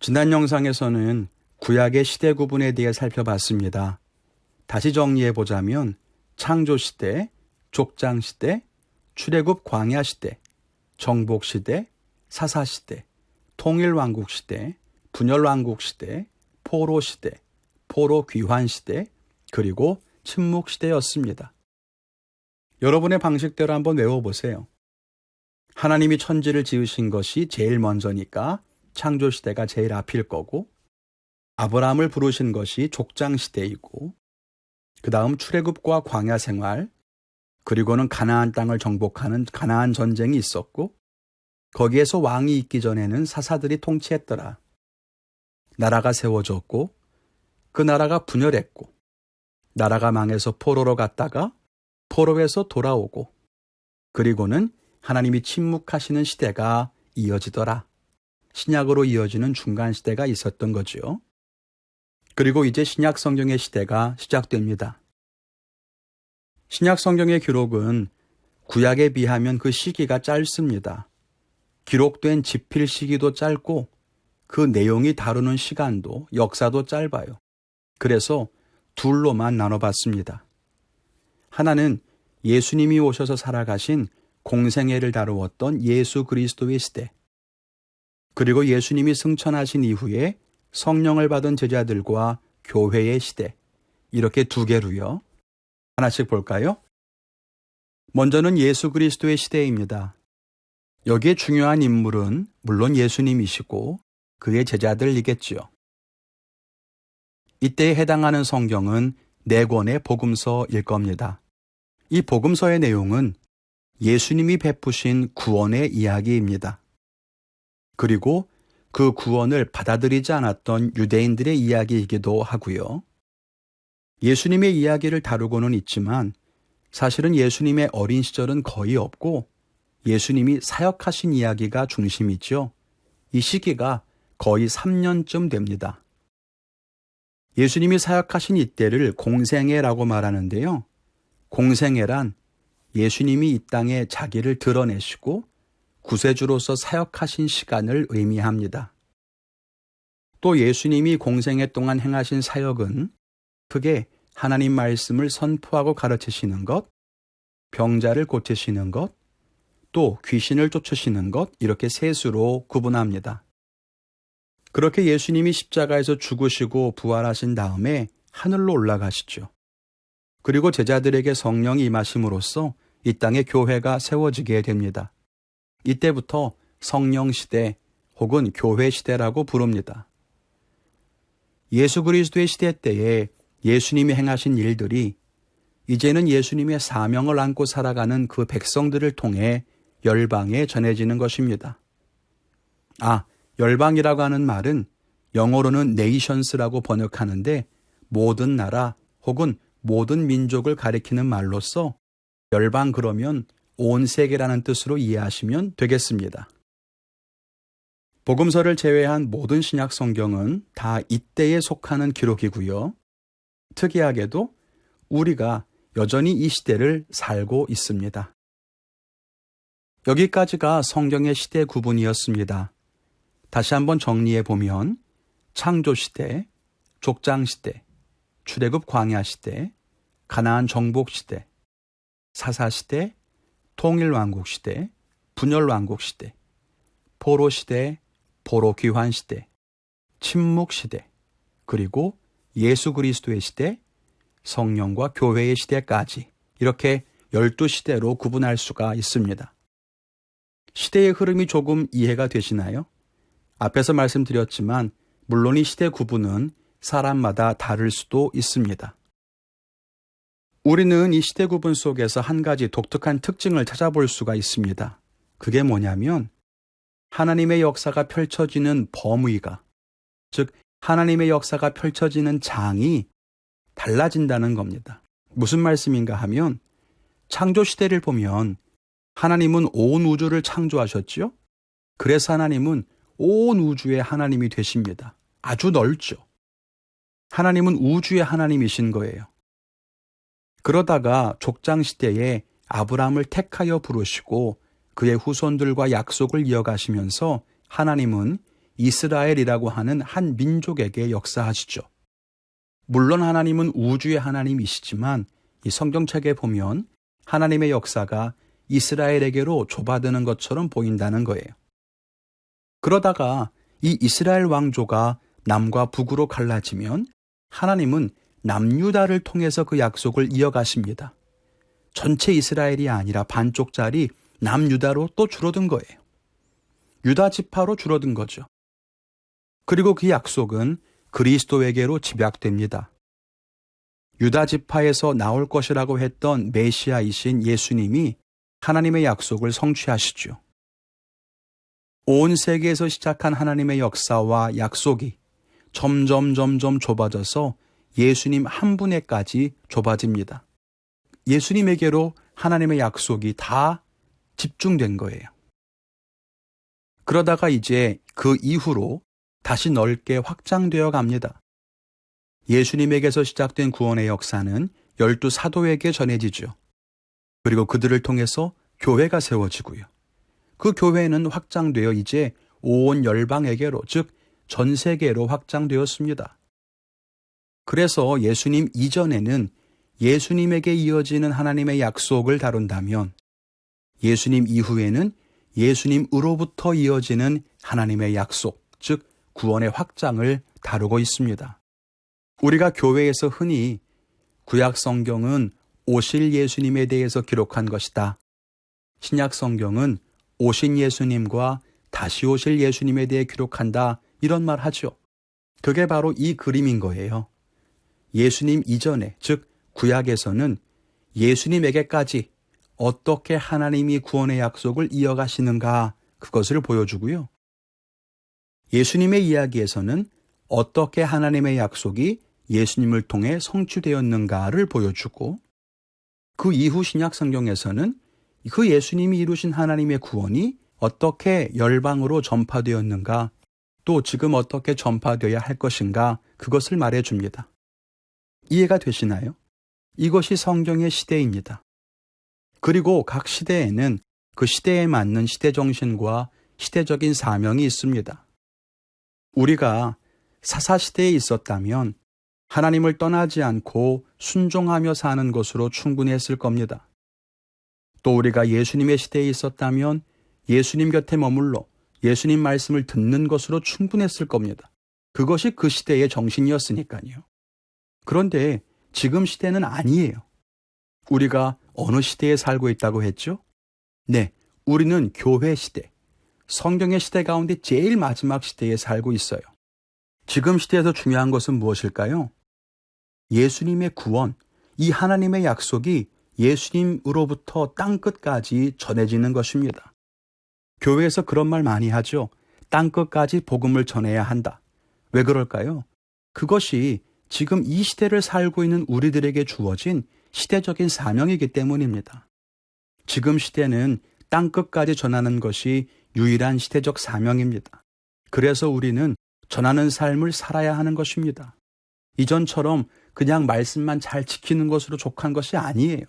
지난 영상에서는 구약의 시대 구분에 대해 살펴봤습니다. 다시 정리해보자면 창조시대, 족장시대, 출애굽 광야시대, 정복시대, 사사시대, 통일왕국시대, 분열왕국시대, 포로시대, 포로귀환시대, 그리고 침묵시대였습니다. 여러분의 방식대로 한번 외워보세요. 하나님이 천지를 지으신 것이 제일 먼저니까 창조시대가 제일 앞일 거고, 아브라함을 부르신 것이 족장시대이고, 그 다음 출애굽과 광야 생활, 그리고는 가나안 땅을 정복하는 가나안 전쟁이 있었고, 거기에서 왕이 있기 전에는 사사들이 통치했더라. 나라가 세워졌고, 그 나라가 분열했고, 나라가 망해서 포로로 갔다가 포로에서 돌아오고, 그리고는 하나님이 침묵하시는 시대가 이어지더라. 신약으로 이어지는 중간시대가 있었던 거죠. 그리고 이제 신약 성경의 시대가 시작됩니다. 신약 성경의 기록은 구약에 비하면 그 시기가 짧습니다. 기록된 집필 시기도 짧고 그 내용이 다루는 시간도 역사도 짧아요. 그래서 둘로만 나눠봤습니다. 하나는 예수님이 오셔서 살아가신 공생애를 다루었던 예수 그리스도의 시대, 그리고 예수님이 승천하신 이후에 성령을 받은 제자들과 교회의 시대, 이렇게 두 개로요. 하나씩 볼까요? 먼저는 예수 그리스도의 시대입니다. 여기에 중요한 인물은 물론 예수님이시고 그의 제자들이겠지요. 이때에 해당하는 성경은 4권의 복음서일 겁니다. 이 복음서의 내용은 예수님이 베푸신 구원의 이야기입니다. 그리고 그 구원을 받아들이지 않았던 유대인들의 이야기이기도 하고요. 예수님의 이야기를 다루고는 있지만 사실은 예수님의 어린 시절은 거의 없고 예수님이 사역하신 이야기가 중심이죠. 이 시기가 거의 3년쯤 됩니다. 예수님이 사역하신 이때를 공생애라고 말하는데요. 공생애란 예수님이 이 땅에 자기를 드러내시고 구세주로서 사역하신 시간을 의미합니다. 또 예수님이 공생애 동안 행하신 사역은 크게 하나님 말씀을 선포하고 가르치시는 것, 병자를 고치시는 것, 또 귀신을 쫓으시는 것, 이렇게 셋으로 구분합니다. 그렇게 예수님이 십자가에서 죽으시고 부활하신 다음에 하늘로 올라가시죠. 그리고 제자들에게 성령이 임하심으로써 이 땅에 교회가 세워지게 됩니다. 이때부터 성령시대 혹은 교회시대라고 부릅니다. 예수 그리스도의 시대 때에 예수님이 행하신 일들이 이제는 예수님의 사명을 안고 살아가는 그 백성들을 통해 열방에 전해지는 것입니다. 열방이라고 하는 말은 영어로는 nations라고 번역하는데 모든 나라 혹은 모든 민족을 가리키는 말로서 열방 그러면 온 세계라는 뜻으로 이해하시면 되겠습니다. 복음서를 제외한 모든 신약 성경은 다 이때에 속하는 기록이고요. 특이하게도 우리가 여전히 이 시대를 살고 있습니다. 여기까지가 성경의 시대 구분이었습니다. 다시 한번 정리해 보면 창조시대, 족장시대, 출애굽 광야시대, 가나안 정복시대, 사사시대, 통일왕국시대, 분열왕국시대, 포로시대, 포로귀환시대, 침묵시대, 그리고 예수 그리스도의 시대, 성령과 교회의 시대까지 이렇게 12시대로 구분할 수가 있습니다. 시대의 흐름이 조금 이해가 되시나요? 앞에서 말씀드렸지만 물론 이 시대 구분은 사람마다 다를 수도 있습니다. 우리는 이 시대 구분 속에서 한 가지 독특한 특징을 찾아볼 수가 있습니다. 그게 뭐냐면 하나님의 역사가 펼쳐지는 범위가, 즉 하나님의 역사가 펼쳐지는 장이 달라진다는 겁니다. 무슨 말씀인가 하면 창조시대를 보면 하나님은 온 우주를 창조하셨죠? 그래서 하나님은 온 우주의 하나님이 되십니다. 아주 넓죠. 하나님은 우주의 하나님이신 거예요. 그러다가 족장시대에 아브라함을 택하여 부르시고 그의 후손들과 약속을 이어가시면서 하나님은 이스라엘이라고 하는 한 민족에게 역사하시죠. 물론 하나님은 우주의 하나님이시지만 이 성경책에 보면 하나님의 역사가 이스라엘에게로 좁아드는 것처럼 보인다는 거예요. 그러다가 이 이스라엘 왕조가 남과 북으로 갈라지면 하나님은 남유다를 통해서 그 약속을 이어가십니다. 전체 이스라엘이 아니라 반쪽짜리 남유다로 또 줄어든 거예요. 유다 지파로 줄어든 거죠. 그리고 그 약속은 그리스도에게로 집약됩니다. 유다 지파에서 나올 것이라고 했던 메시아이신 예수님이 하나님의 약속을 성취하시죠. 온 세계에서 시작한 하나님의 역사와 약속이 점점 좁아져서 예수님 한 분에까지 좁아집니다. 예수님에게로 하나님의 약속이 다 집중된 거예요. 그러다가 이제 그 이후로 다시 넓게 확장되어 갑니다. 예수님에게서 시작된 구원의 역사는 12 사도에게 전해지죠. 그리고 그들을 통해서 교회가 세워지고요. 그 교회는 확장되어 이제 온 열방에게로, 즉 전 세계로 확장되었습니다. 그래서 예수님 이전에는 예수님에게 이어지는 하나님의 약속을 다룬다면 예수님 이후에는 예수님으로부터 이어지는 하나님의 약속, 즉 구원의 확장을 다루고 있습니다. 우리가 교회에서 흔히 구약 성경은 오실 예수님에 대해서 기록한 것이다. 신약 성경은 오신 예수님과 다시 오실 예수님에 대해 기록한다. 이런 말 하죠. 그게 바로 이 그림인 거예요. 예수님 이전에, 즉 구약에서는 예수님에게까지 어떻게 하나님이 구원의 약속을 이어가시는가, 그것을 보여주고요. 예수님의 이야기에서는 어떻게 하나님의 약속이 예수님을 통해 성취되었는가를 보여주고, 그 이후 신약 성경에서는 그 예수님이 이루신 하나님의 구원이 어떻게 열방으로 전파되었는가, 또 지금 어떻게 전파되어야 할 것인가, 그것을 말해줍니다. 이해가 되시나요? 이것이 성경의 시대입니다. 그리고 각 시대에는 그 시대에 맞는 시대정신과 시대적인 사명이 있습니다. 우리가 사사시대에 있었다면 하나님을 떠나지 않고 순종하며 사는 것으로 충분했을 겁니다. 또 우리가 예수님의 시대에 있었다면 예수님 곁에 머물러 예수님 말씀을 듣는 것으로 충분했을 겁니다. 그것이 그 시대의 정신이었으니까요. 그런데 지금 시대는 아니에요. 우리가 어느 시대에 살고 있다고 했죠? 네, 우리는 교회 시대, 성경의 시대 가운데 제일 마지막 시대에 살고 있어요. 지금 시대에서 중요한 것은 무엇일까요? 예수님의 구원, 이 하나님의 약속이 예수님으로부터 땅끝까지 전해지는 것입니다. 교회에서 그런 말 많이 하죠. 땅끝까지 복음을 전해야 한다. 왜 그럴까요? 그것이 지금 이 시대를 살고 있는 우리들에게 주어진 시대적인 사명이기 때문입니다. 지금 시대는 땅끝까지 전하는 것이 유일한 시대적 사명입니다. 그래서 우리는 전하는 삶을 살아야 하는 것입니다. 이전처럼 그냥 말씀만 잘 지키는 것으로 족한 것이 아니에요.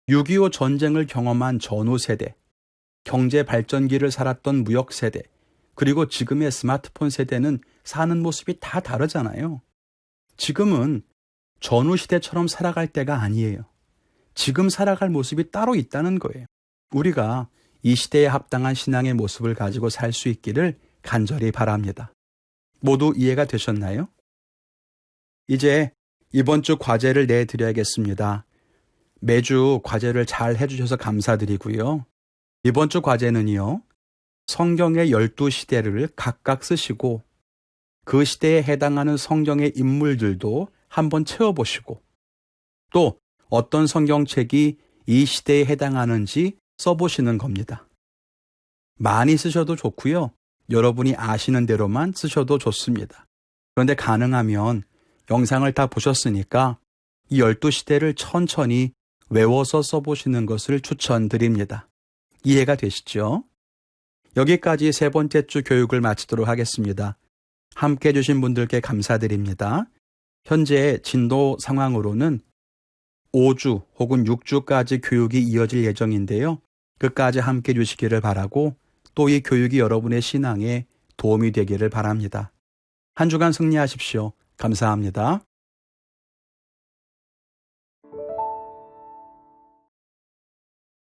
6.25 전쟁을 경험한 전후 세대, 경제 발전기를 살았던 무역 세대, 그리고 지금의 스마트폰 세대는 사는 모습이 다 다르잖아요. 지금은 전후 시대처럼 살아갈 때가 아니에요. 지금 살아갈 모습이 따로 있다는 거예요. 우리가 이 시대에 합당한 신앙의 모습을 가지고 살 수 있기를 간절히 바랍니다. 모두 이해가 되셨나요? 이제 이번 주 과제를 내드려야겠습니다. 매주 과제를 잘 해주셔서 감사드리고요. 이번 주 과제는요, 성경의 12시대를 각각 쓰시고 그 시대에 해당하는 성경의 인물들도 한번 채워보시고 또 어떤 성경책이 이 시대에 해당하는지 써보시는 겁니다. 많이 쓰셔도 좋고요. 여러분이 아시는 대로만 쓰셔도 좋습니다. 그런데 가능하면 영상을 다 보셨으니까 이 12시대를 천천히 외워서 써보시는 것을 추천드립니다. 이해가 되시죠? 여기까지 세 번째 주 교육을 마치도록 하겠습니다. 함께 해주신 분들께 감사드립니다. 현재 진도 상황으로는 5주 혹은 6주까지 교육이 이어질 예정인데요. 끝까지 함께 해주시기를 바라고 또 이 교육이 여러분의 신앙에 도움이 되기를 바랍니다. 한 주간 승리하십시오. 감사합니다.